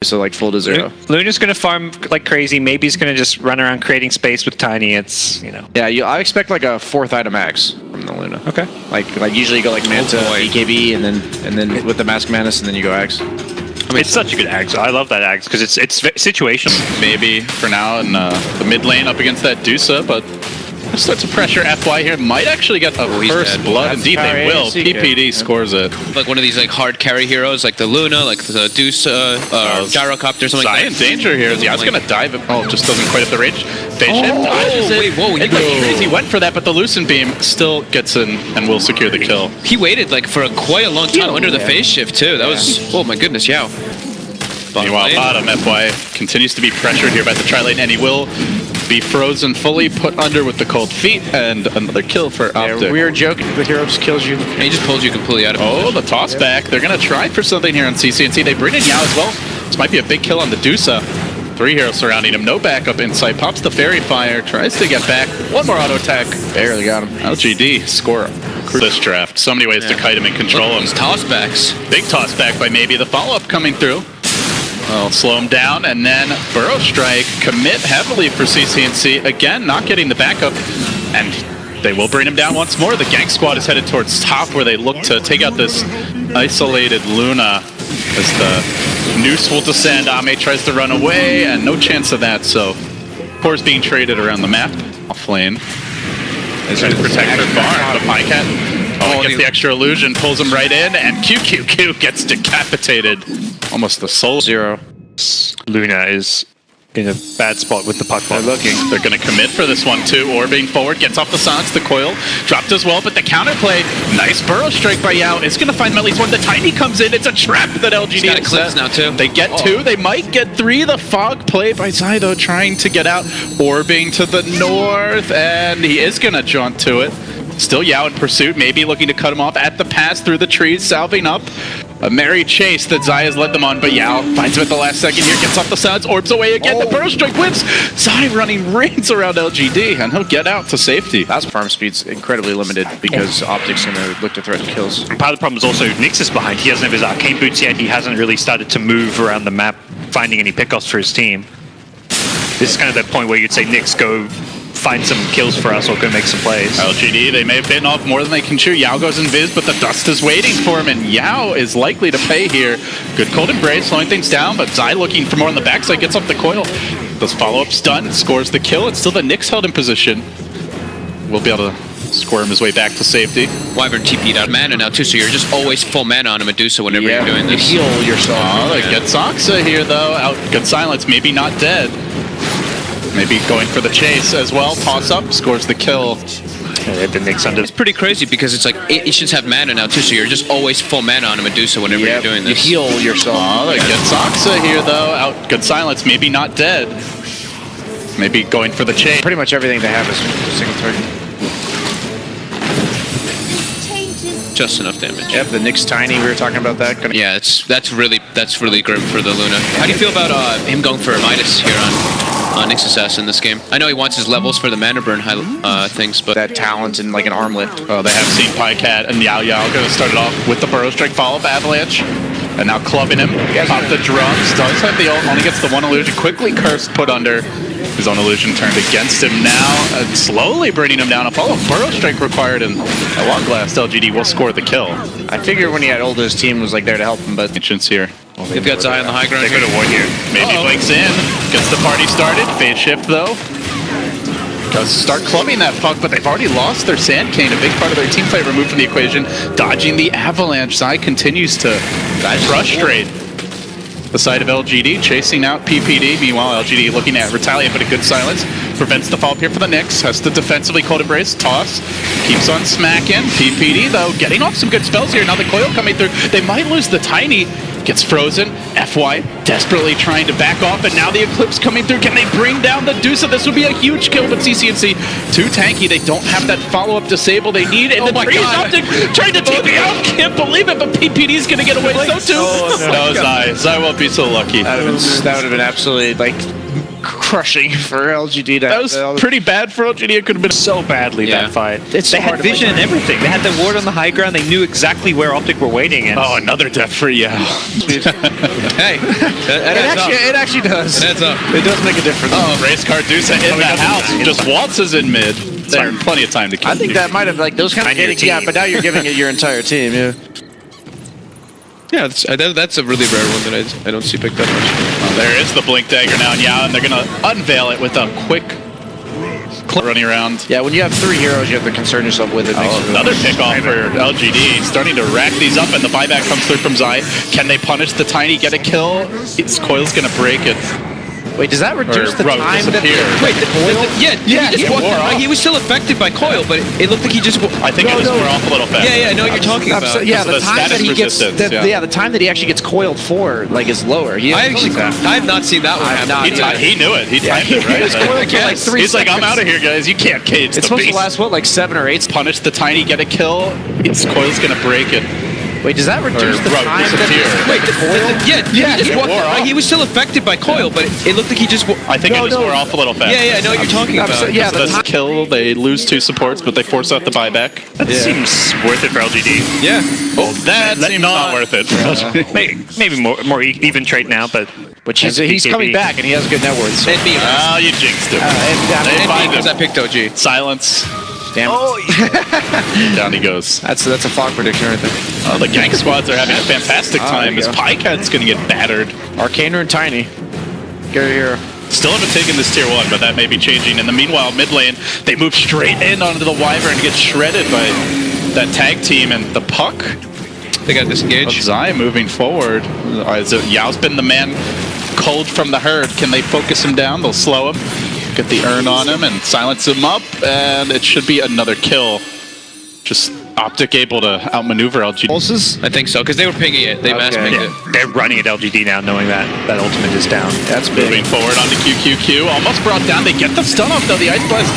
So like full to 0. Luna's going to farm like crazy. Maybe he's going to just run around creating space with Tiny. It's, you know. Yeah, I expect like a 4th item max from the Luna. Okay. Like usually you go like Manta, BKB, and then with the Mask Madness, and then you go Axe. I mean, it's such a good Axe. I love that Axe because it's situational. Maybe for now in the mid lane up against that Dusa, but start to pressure FY here. Might actually get a first blood. Indeed, they will. PPD scores it. Like one of these like hard carry heroes, like the Luna, like the Dusa, Gyrocopter, something like that. In danger here. Yeah, it's gonna dive. Oh, just doesn't quite have the range. Phase shift dodges it. Wait, whoa, It went crazy. Went for that, but the Lucent Beam still gets in and will secure the kill. He waited like for quite a long time under the phase shift too. That was, oh my goodness, yeah. Meanwhile, bottom FY continues to be pressured here by the tri-lane, and he will be frozen fully, put under with the cold feet, and another kill for OpTic. Yeah, weird joke. The hero just kills you. And he just pulls you completely out of Oh, position. the toss back. They're going to try for something here on CCnC. They bring in Yao as well. This might be a big kill on the Dusa. 3 heroes surrounding him. No backup inside. Pops the Fairy Fire. Tries to get back. One more auto attack. Barely got him. LGD score this draft. So many ways to kite him and control him. These toss backs. Big toss back by maybe. The follow-up coming through. Well, slow him down, and then Burrow Strike, commit heavily for CCnC. Again, not getting the backup, and they will bring him down once more. The Gank Squad is headed towards top, where they look to take out this isolated Luna. As the noose will descend, Ame tries to run away, and no chance of that, so Core's being traded around the map. Off lane. He's trying to protect her farm, but Pajkatt gets the extra illusion, pulls him right in, and QQQ gets decapitated. Almost the soul 0. Luna is in a bad spot with the puck ball. They're going to commit for this one too. Orbiting forward, gets off the silence, the coil dropped as well, but the counterplay, nice Burrow Strike by Yao. It's going to find at least one. The Tiny comes in. It's a trap that LGD got clips now too. They get 2. They might get 3. The fog play by Zai though, trying to get out. Orbiting to the north, and he is going to jaunt to it. Still Yao in pursuit, maybe looking to cut him off at the pass through the trees, salving up. A merry chase that Zai has led them on, but Yao finds him at the last second here, gets off the sides, orbs away again, the Burrow Strike whips! Zai running rings around LGD, and he'll get out to safety. That's farm speed's incredibly limited because OpTic's gonna look to threaten kills. And part of the problem is also Nyx is behind. He doesn't have his arcane boots yet. He hasn't really started to move around the map, finding any pickoffs for his team. This is kind of that point where you'd say, Nyx, go find some kills for us or go make some plays. LGD, they may have bitten off more than they can chew. Yao goes invis, but the dust is waiting for him, and Yao is likely to pay here. Good cold embrace, slowing things down, but Zai looking for more on the backside, gets off the coil. Does follow-up stun, scores the kill. It's still the Nyx held in position. We'll be able to squirm his way back to safety. Wyvern TP'd out mana now too, so you're just always full mana on a Medusa whenever you're doing this. You heal yourself. Oh, they get Saksa here though. Out, good silence, maybe not dead. Maybe going for the chase as well. Toss up, scores the kill. The Nyx under. It's pretty crazy because it's like it should have mana now too, so you're just always full mana on a Medusa whenever you're doing this. You heal yourself. Oh, they get Saksa here though. Out, good silence, maybe not dead. Maybe going for the chase. Pretty much everything they have is single target. Just enough damage. Yep, the Nyx Tiny, we were talking about that. Yeah, that's really grim for the Luna. How do you feel about him going for Midas here on Nyx Assassin in this game? I know he wants his levels for the mana burn things, but that talent and like an arm lift. Oh, they have seen Pajkatt and Yao gonna start it off with the Burrow Strike follow-up avalanche. And now clubbing him, pop the drums, does have the ult, only gets the one illusion, quickly cursed, put under. His own illusion turned against him now, slowly bringing him down. A follow Burrow Strike required, and at long last, LGD will score the kill. I figured when he had ult, his team was like there to help him, but Ancients here. They've got Zai on the high ground. They could have won here. Maybe blinks in, gets the party started, phase shift though. Goes to start clubbing that fuck, but they've already lost their Sand Cane, a big part of their team fight removed from the equation. Dodging the avalanche, Zai continues to frustrate the side of LGD, chasing out PPD. Meanwhile, LGD looking at retaliate, but a good silence. Prevents the follow-up here for the Nyx. Has to defensively cold embrace, toss. Keeps on smacking. PPD, though, getting off some good spells here. Now the coil coming through. They might lose the Tiny. Gets frozen. FY desperately trying to back off, and now the Eclipse coming through. Can they bring down the Dusa? This would be a huge kill, but CCnC too tanky. They don't have that follow-up disable they need, and the trees OpTic trying to TP out. Can't believe it, but PPD's gonna get away so too. No, Zai won't be so lucky. that would have been absolutely like crushing for LGD. That was pretty bad for LGD. It could have been So badly that fight. They so hard had to vision play. and everything. They had the ward on the high ground. They knew exactly where OpTic were waiting. And another death for Yao. Hey, It actually does. It adds up. It does make a difference. Oh, Race Cardusa in the house. Just waltzes in mid. There, plenty of time to kill. I think that might have like those kind of Behind your yeah, team. but now you're giving it your entire team. Yeah. Yeah, that's a really rare one that I don't see picked up much. There is the Blink Dagger now, and Yao, and they're going to unveil it with a quick running around. Yeah, when you have 3 heroes, you have to concern yourself with it. Another pickoff for LGD, starting to rack these up, and the buyback comes through from Zai. Can they punish the Tiny, get a kill? His coil's going to break it. Wait, does that reduce the Rogue time that disappeared. Wait, he just walked in. He was still affected by coil, but it looked like he just. I think it just wore off a little fast. Yeah, I know what you're talking about. Yeah, Because of the the time status that he gets, resistance, the time that he actually gets coiled for, like, is lower. I have not seen that one happen. He knew it. He timed it, right? He was coiled for like 3 He's like, I'm seconds. out of here, guys. You can't cage It's the supposed beast. to last, what, like 7 or 8? Punish the Tiny, get a kill. His coil's going to break it. Wait, does that reduce the Rogue time disappeared. that Wait, he just walked wore off. in. He was still affected by coil, but it looked like he just. I think it just wore off a little fast. Yeah, I know what you're talking about. Yeah, So this kill, they lose 2 supports, but they force out the buyback. that seems worth it for LGD. Yeah. Oh, that seems not worth it. Maybe more even trade now, but he's BKB. coming back and he has good net worth. So. And me. Oh, you jinxed him. And find Because him. I picked OG. Silence. damn. Down he goes. That's a fog prediction right there. Oh, the gank squads are having a fantastic time there as you go. Pajkatt's going to get battered. Arcaner and Tiny. Get her here. Still haven't taken this tier 1, but that may be changing. In the meanwhile, mid lane, they move straight in onto the Wyvern and get shredded by that tag team. And the puck, They got disengaged. Zai moving forward. Yao's been the man cold from the herd. Can they focus him down? They'll slow him, get the urn on him, and silence him up. And it should be another kill. Just OpTic able to outmaneuver LGD. Pulses? I think so, because they were pinging it. They mass pinged it. They're running at LGD now, knowing that ultimate is down. That's big. Moving forward onto QQQ. Almost brought down. They get the stun off, though. The Ice Blast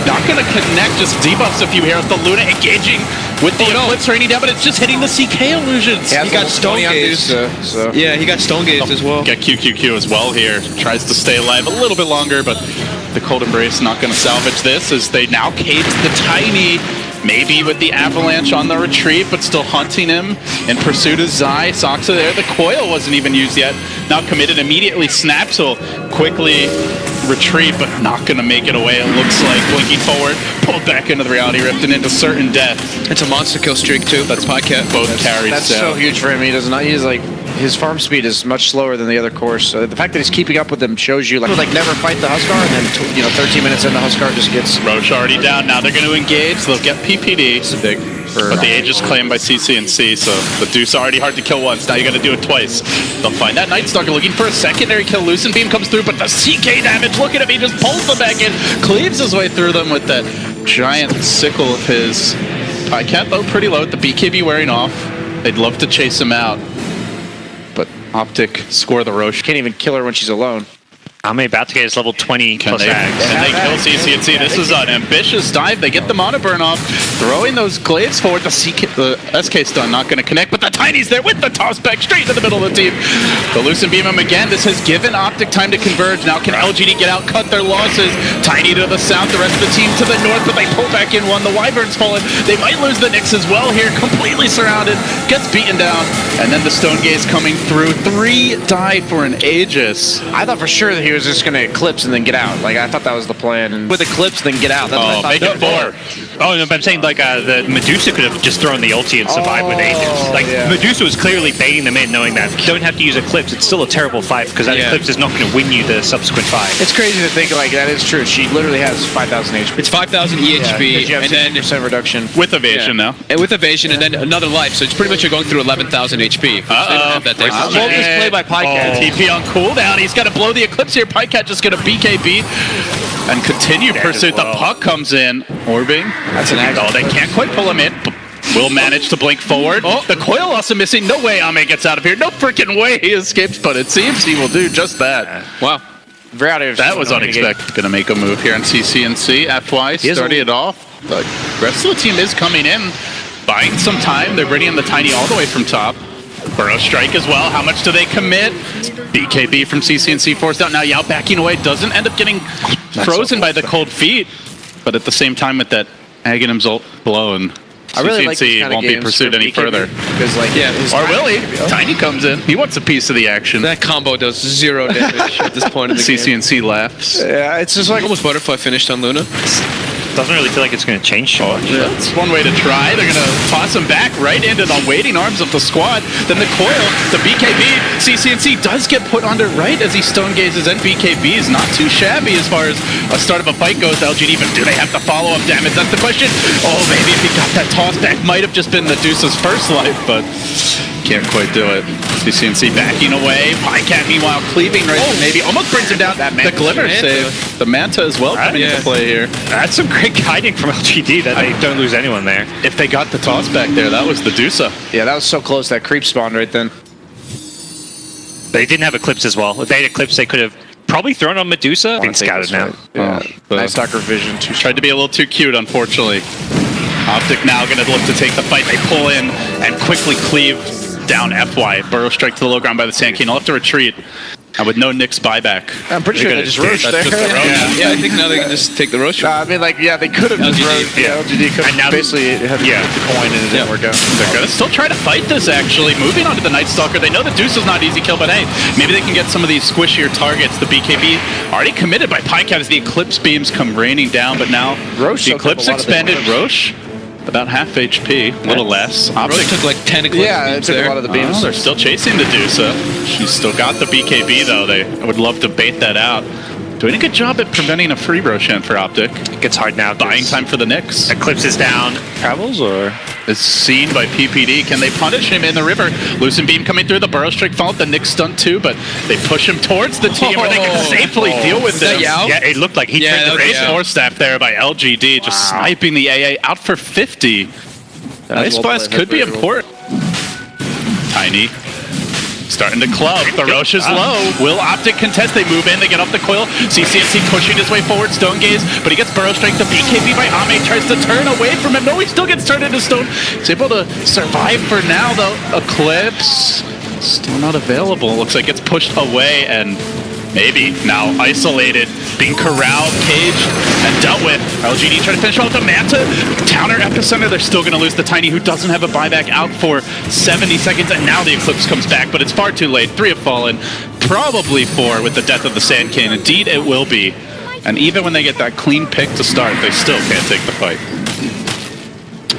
not going to connect. Just debuffs a few heroes. The Luna engaging with the Eclipse raining down, but it's just hitting the CK illusions. He got stone gazed. So. Yeah, he got stone gazed as well. Get QQQ as well here. Tries to stay alive a little bit longer, but the Cold Embrace not going to salvage this as they now cage the Tiny. Maybe with the Avalanche on the retreat, but still hunting him in pursuit of Zai. Saksa there. The coil wasn't even used yet. Now committed, immediately snaps. He'll quickly retreat, but not going to make it away. It looks like blinking forward, pulled back into the Reality Rift and into certain death. It's a monster kill streak too. That's Pajkatt. Both carries That's down. so huge for him. He does not. He's like his farm speed is much slower than the other course. So the fact that he's keeping up with them shows you like never fight the Huskar, and then 13 minutes in the Huskar just gets. Roche already down. Now they're going to engage. They'll get PPD. It's big. But the Aegis claimed by CCnC, so the Deuce already hard to kill once. Now you got to do it twice. They'll find that Nightstalker looking for a secondary kill. Lucent Beam comes through, but the CK damage. Look at him. He just pulls them back in, cleaves his way through them with that giant sickle of his. Pajkatt though pretty low with the BKB wearing off. They'd love to chase him out, but OpTic score the Roche. Can't even kill her when she's alone. I'm about to get his level 20 Can plus they, ags. and they kill CCnC. This is an ambitious dive. They get the mana burn off, throwing those glaives forward. The SK stun not going to connect, but the Tiny's there with the toss back straight to the middle of the team. The Lucent Beam him again. This has given OpTic time to converge. Now can LGD get out, cut their losses? Tiny to the south, the rest of the team to the north, but they pull back in one. The Wyvern's fallen. They might lose the Nyx as well here. Completely surrounded, gets beaten down, and then the Stone Gaze coming through. 3 die for an Aegis. I thought for sure that he was just going to eclipse and then get out. Like I thought that was the plan. And with eclipse, then get out. That's what I Make thought. it 4. Oh, no, but I'm saying, like, the Medusa could have just thrown the ulti and survived with Aegis. Like, yeah. Medusa was clearly baiting them in, knowing that you don't have to use Eclipse. It's still a terrible fight, because that Eclipse is not going to win you the subsequent fight. It's crazy to think like that is true. She literally has 5,000 HP. It's 5,000 EHP, you have and then 60% reduction. With evasion now. and with evasion, and then another life. So it's pretty much you're going through 11,000 HP. They don't have that thing. Well display by Pajkatt. TP on cooldown. He's got to blow the Eclipse here. Pajkatt just going to BKB and continue pursuit. The puck comes in. Orbing. That's an accident. Oh, they can't quite pull him in. Will manage to blink forward. Oh, the coil also missing. No way Ame gets out of here. No freaking way he escapes, but it seems he will do just that. Wow. That was unexpected. Going to make a move here on CCnC. FY starting it off. The rest of the team is coming in, buying some time. They're bringing the Tiny all the way from top. Burrow strike as well. How much do they commit? BKB from CCnC forced out. Now Yao backing away. Doesn't end up getting frozen by the cold feet. But at the same time with that Aghanim's ult blown, I really like these CCnC kind of won't be games pursued for any BKB, further. Because like Or will he? Tiny comes in. He wants a piece of the action. That combo does 0 damage at this point in the game. CCnC laughs. Yeah, it's just like Almost butterfly finished on Luna. Doesn't really feel like it's going to change too much. That's one way to try. They're going to toss him back right into the waiting arms of the squad. Then the coil, the BKB, CCnC does get put under right as he stone gazes, and BKB is not too shabby as far as a start of a fight goes. LGD, but do they have the follow-up damage? That's the question. Oh, maybe if he got that toss back, might have just been Medusa's first life, but can't quite do it. CCnC backing away. Pajkatt, meanwhile, cleaving right. Maybe almost brings him down. The Glimmer save. The Manta as well coming into play here. That's some great guiding from LGD that they don't lose anyone there. If they got the toss back there, that was the Dusa. yeah, that was so close. That creep spawned right then. They didn't have Eclipse as well. If they had Eclipse, they could have probably thrown on Medusa. Been scouted now. Yeah, but nice Docker vision. tried to be a little too cute, unfortunately. OpTic now going to look to take the fight. They pull in and quickly cleave down FY. Burrow strike to the low ground by the Sand King. He'll have to retreat. And with no Nyx buyback. I'm pretty sure they just rushed there. Yeah, I think now they can just take the roast. I mean, like, yeah, they could have just rushed. Yeah, LGD could have basically had the coin and it didn't work out. They're going to still try to fight this, actually. Moving on to the Night Stalker. They know the Deuce is not easy kill, but hey, maybe they can get some of these squishier targets. The BKB already committed by Pajkatt as the Eclipse beams come raining down, but now Roche the Eclipse expanded. Roche, about half HP, a little less. Roche took like 10 Eclipse it beams took there. a lot of the beams. They're still chasing the Dusa. She's still got the BKB though. I would love to bait that out. Doing a good job at preventing a free Roshan for OpTic. It gets hard now. Buying time for the Nyx. Eclipse is down. Travels or? Is seen by PPD. Can they punish him in the river? Lucent Beam coming through, the Burrow Strike fault, the Nyx stunt too, but they push him towards the team where they can safely deal with them. Yao? Yeah, it looked like he turned the Great race. force staff there by LGD, just sniping the AA out for 50. Nice blast could be important. Tiny. Starting to club. The Roche is low. Will OpTic contest? They move in. They get off the coil. CCnC pushing his way forward. Stone gaze, but he gets Burrow Strike. The BKB by Ame tries to turn away from him. No, he still gets turned into stone. He's able to survive for now, though. Eclipse still not available. Looks like it's pushed away and maybe now isolated, being corralled, caged, and dealt with. LGD trying to finish off the Manta. Counter Epicenter, they're still going to lose the Tiny, who doesn't have a buyback, out for 70 seconds, and now the Eclipse comes back, but it's far too late. 3 have fallen, probably 4 with the death of the Sand King. Indeed, it will be. And even when they get that clean pick to start, they still can't take the fight.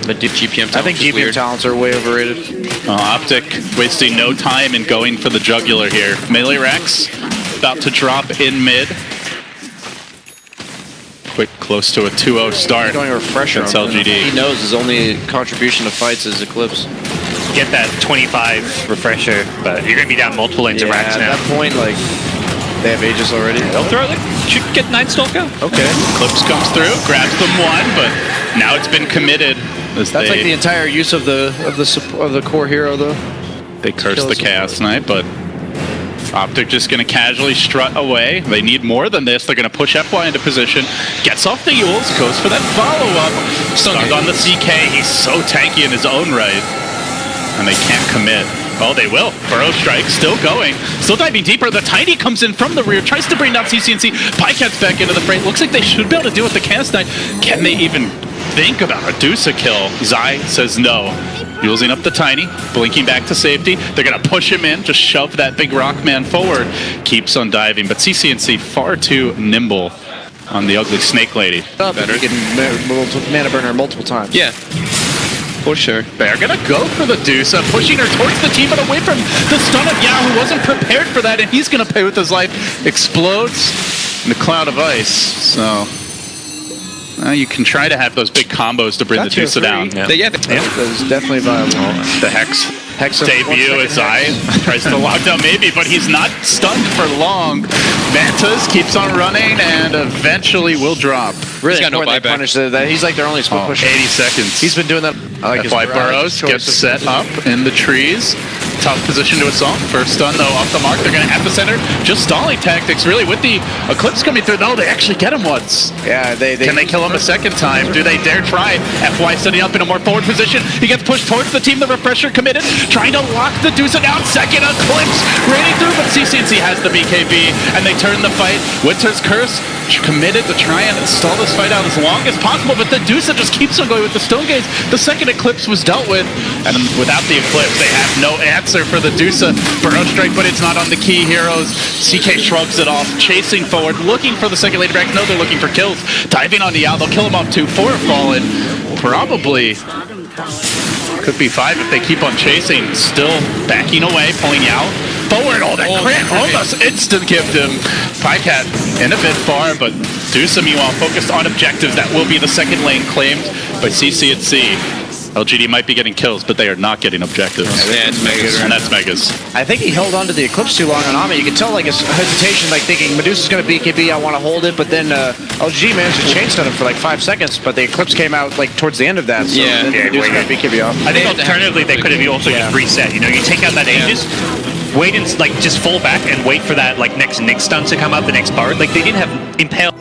But GPM I think GPM talents are way overrated. OpTic wasting no time in going for the jugular here. Melee Rex about to drop in mid. Quick, close to a 2-0 start. He's going to refresher. It's LGD. He knows his only contribution to fights is Eclipse. Get that 25 refresher, but you're going to be down multiple lanes of racks now. At that point, like, they have Aegis already. They'll throw it. Should get Night Stalker. Okay. Eclipse comes through, grabs them one, but now it's been committed. That's like the entire use of the core hero, though. They curse the Chaos Knight, but OpTic just going to casually strut away. They need more than this. They're going to push FY into position. Gets off the Yules, goes for that follow-up. Stunned on the CK. He's so tanky in his own right. And they can't commit. Oh, they will. Burrow Strike still going. Still diving deeper. The Tiny comes in from the rear. Tries to bring down CCnC. Pajkatt's back into the fray. Looks like they should be able to deal with the Chaos Knight. Can they even think about a Dusa kill? Zai says no. Using up the Tiny, blinking back to safety. They're going to push him in, just shove that big rock man forward. Keeps on diving, but CCnC far too nimble on the ugly snake lady. Better getting mana burner multiple times. Yeah, for sure. They're going to go for the Dusa, pushing her towards the team, but away from the stun of Yao, who wasn't prepared for that, and he's going to pay with his life. Explodes in the cloud of ice, so you can try to have those big combos to bring the Dusa down. Yeah. That's definitely viable. The Hex debut as Zai tries to lock down maybe, but he's not stunned for long. Mantas keeps on running and eventually will drop. Really got no important they buyback. punish that. He's like their only split pusher. 80 seconds. He's been doing that. I like FY Burrows gets set up in the trees. Tough position to assault. First stun though off the mark. They're going to epicenter. Just stalling tactics really with the Eclipse coming through. No, they actually get him once. Yeah, Can they kill him a second time? Do they dare try? FY setting up in a more forward position. He gets pushed towards the team. The refresher committed. trying to lock the Deuce down. Second Eclipse raining through, but CCnC has the BKB, and they turn the fight. Winter's Curse committed to try and stall this fight out as long as possible, but the Deuce just keeps on going with the Stone Gaze. The second Eclipse was dealt with, and without the Eclipse, they have no answer for the Deuce. Burrow Strike, but it's not on the key heroes. CK shrugs it off, chasing forward, looking for the second lady back. No, they're looking for kills. Diving on the Yao, they'll kill him off too. 4 have fallen. Probably could be 5 if they keep on chasing. Still backing away, pulling Yao forward. Oh, that crit almost instant gift him. Pajkatt in a bit far, but Deuce meanwhile focused on objectives. That will be the second lane claimed by CCnC. LGD might be getting kills, but they are not getting objectives. Yeah, it's Megas. And that's Megas. I think he held on to the Eclipse too long on Ami. You can tell like his hesitation, like thinking Medusa's going to BKB, I want to hold it, but then LGD managed to chain stun him for like 5 seconds, but the Eclipse came out like towards the end of that, so Yeah. then Medusa got BKB off. I think alternatively they could have also just reset. You know, you take out that Aegis, wait and like just fall back and wait for that like next Nyx stun to come up, the next Bard. Like they didn't have Impale.